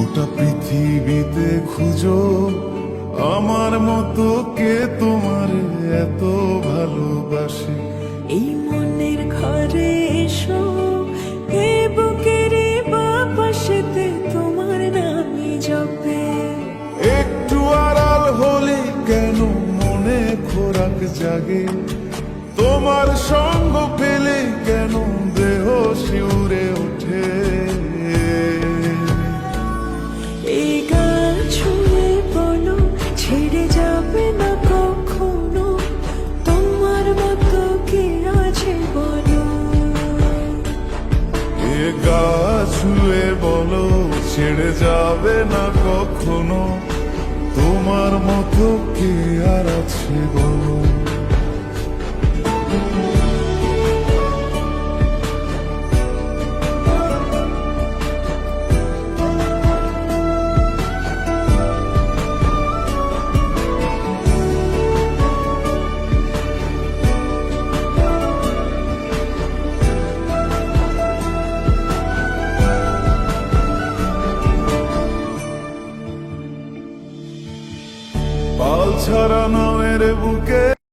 গোটা পৃথিবীতে খুঁজো আমার মতো কে তোমার এত ভালোবাসে। এই মনের ঘরে এসো, এ বুকের বাপাশেতে তোমার নামই জপে। একটু আড়াল হলে কেন মনে খোরাক জাগে, তোমার সঙ্গ পেলে কেন দেহ শিউরে ওঠে। এই গান ছুঁয়ে বলো ছেড়ে যাবে না কখনো, তোমার মতো কে আছে বলো। এ গা ছুঁয়ে বলো ছেড়ে যাবে না কখনো, তোমার মতো কে আর আছে বলো। পাল ছাড়া নামের বুকে